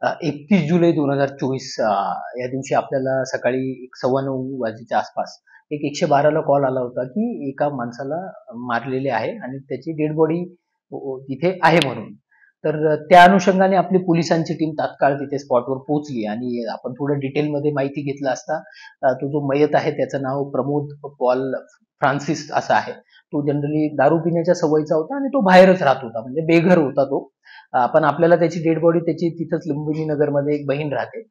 31 जुलै 2024 या दिवशी आपल्याला सकाळी 9:15 वाजेच्या आसपास एक 112 ला कॉल आला होता, की एका माणसाला मारलेले आहे आणि त्याची डेड बॉडी तिथे आहे म्हणून. तर त्या अनुषंगाने आपली पोलिसांची टीम तात्काळ तिथे स्पॉटवर पोहोचली आणि आपण थोडं डिटेलमध्ये माहिती घेतलं असता तो जो मयत आहे त्याचं नाव प्रमोद पॉल फ्रान्सिस असं आहे. तो जनरली दारू पिण्याच्या सवयीचा होता आणि तो बाहेरच राहत होता, म्हणजे बेघर होता तो. पण आपल्याला त्याची डेड बॉडी त्याची तिथंच लुंबिनी नगरमध्ये एक बहीण राहते,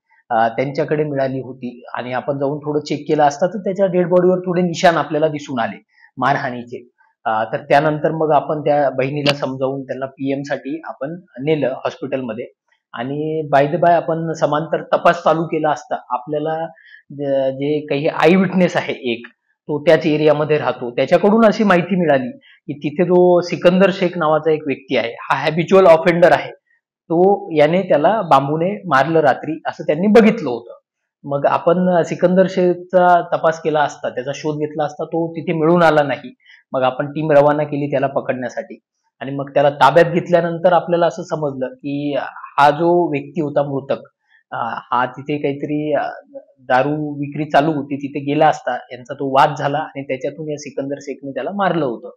त्यांच्याकडे मिळाली होती आणि आपण जाऊन थोडं चेक केलं असता तर त्याच्या डेड बॉडीवर थोडे निशाण आपल्याला दिसून आले मारहाणीचे. तर त्यानंतर मग आपण त्या बहिणीला समजावून त्यांना पीएम साठी आपण नेलं हॉस्पिटलमध्ये आणि बाय द बाय आपण समांतर तपास चालू केला असता आपल्याला जे काही आय विटनेस आहे एक, तो त्याच एरियामध्ये राहतो, त्याच्याकडून अशी माहिती मिळाली की तिथे जो सिकंदर शेख नावाचा एक व्यक्ती आहे, हा हॅबिच्युअल ऑफेंडर आहे. तो याने त्याला बांबूने मारलं रात्री असं त्यांनी बघितलं होतं. मग आपण सिकंदर शेखचा तपास केला असता, त्याचा शोध घेतला असता, तो तिथे मिळून आला नाही. मग आपण टीम रवाना केली त्याला पकडण्यासाठी आणि मग त्याला ताब्यात घेतल्यानंतर आपल्याला असं समजलं की हा जो व्यक्ती होता मृतक, हा तिथे काहीतरी दारू विक्री चालू होती, तिथे गेला असता यांचा तो वाद झाला आणि त्याच्यातून या सिकंदर शेखने त्याला मारलं होतं.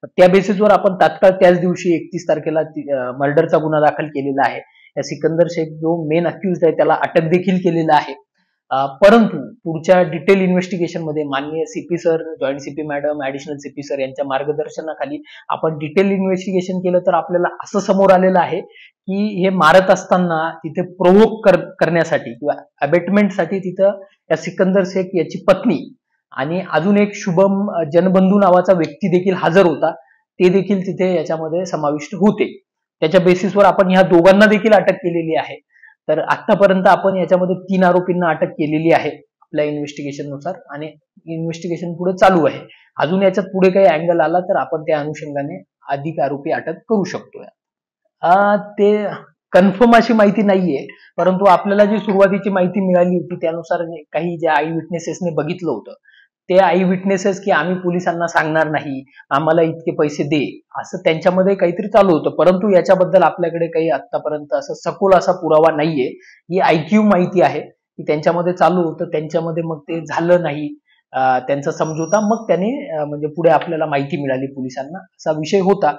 त्या बेसिसवर आपण तात्काळ त्याच दिवशी 31 तारखेला मर्डरचा गुन्हा दाखल केलेला आहे. या सिकंदर शेख जो मेन अक्युज्ड आहे त्याला अटक देखील केलेला आहे. परंतु पुढच्या डिटेल इन्व्हेस्टिगेशन मध्ये माननीय CP sir, joint CP madam, additional CP sir यांच्या मार्गदर्शनाखाली आपण डिटेल इन्व्हेस्टिगेशन केलं तर आपल्याला असं समोर आलेलं आहे की हे मारत असताना तिथे प्रोव्होक करण्यासाठी किंवा अबेटमेंटसाठी तिथं या सिकंदर शेख याची पत्नी आणि अजून एक शुभम जनबंधू नावाचा व्यक्ती देखील हजर होता, ते देखील तिथे याच्यामध्ये समाविष्ट होते. त्याच्या बेसिसवर आपण ह्या दोघांना देखील अटक केलेली आहे. तर आतापर्यंत आपण याच्यामध्ये 3 आरोपींना अटक केलेली आहे आपल्या इन्व्हेस्टिगेशन नुसार आणि इन्व्हेस्टिगेशन पुढे चालू आहे. अजून याच्यात पुढे काही अँगल आला तर आपण त्या अनुषंगाने अधिक आरोपी अटक करू शकतोय. ते कन्फर्म अशी माहिती नाहीये, परंतु आपल्याला जी सुरुवातीची माहिती मिळाली होती त्यानुसार काही ज्या आई विटनेसेसने बघितलं होतं, ते आई विटनेसेस की आम्ही पोलिसांना सांगणार नाही, आम्हाला इतके पैसे दे, असं त्यांच्यामध्ये काहीतरी चालू होतं. परंतु याच्याबद्दल आपल्याकडे काही आतापर्यंत असं सखोल असा पुरावा नाहीये. ही ऐकीव माहिती आहे की त्यांच्यामध्ये चालू होतं, त्यांच्यामध्ये मग ते झालं नाही, त्यांचा समझोता, मग त्याने म्हणजे पुढे आपल्याला माहिती मिळाली पोलिसांना असा विषय होता.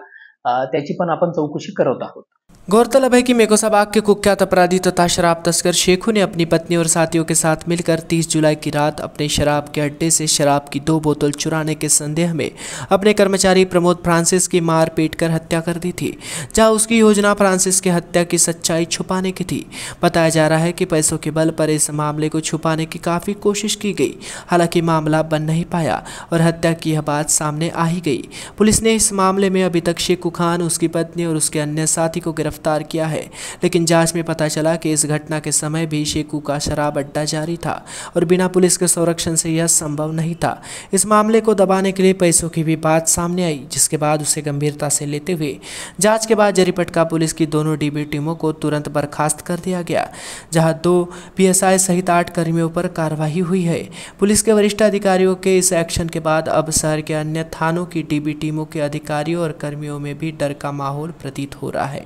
त्याची पण आपण चौकशी करत आहोत. गौरतलब है कि मेकोसाबाग के कुख्यात अपराधी तथा शराब तस्कर शेखू ने अपनी पत्नी और साथियों के साथ मिलकर 30 जुलाई की रात अपने शराब के अड्डे से शराब की 2 बोतल चुराने के संदेह में अपने कर्मचारी प्रमोद फ्रांसिस की मार पीट कर हत्या कर दी थी, जहां उसकी योजना फ्रांसिस की हत्या की सच्चाई छुपाने की थी। बताया जा रहा है कि पैसों के बल पर इस मामले को छुपाने की काफ़ी कोशिश की गई, हालांकि मामला बन नहीं पाया और हत्या की यह बात सामने आ ही गई। पुलिस ने इस मामले में अभी तक शेखू खान, उसकी पत्नी और उसके अन्य साथी को गिरफ्तार किया है, लेकिन जांच में पता चला कि इस घटना के समय भी शेखू का शराब अड्डा जारी था और बिना पुलिस के संरक्षण से यह संभव नहीं था। इस मामले को दबाने के लिए पैसों की भी बात सामने आई, जिसके बाद उसे गंभीरता से लेते हुए जांच के बाद जरीपटका पुलिस की दोनों डीबी टीमों को तुरंत बर्खास्त कर दिया गया, जहां 2 पीएसआई सहित 8 कर्मियों पर कार्रवाई हुई है। पुलिस के वरिष्ठ अधिकारियों के इस एक्शन के बाद अब शहर के अन्य थानों की डीबी टीमों के अधिकारियों और कर्मियों में भी डर का माहौल प्रतीत हो रहा है।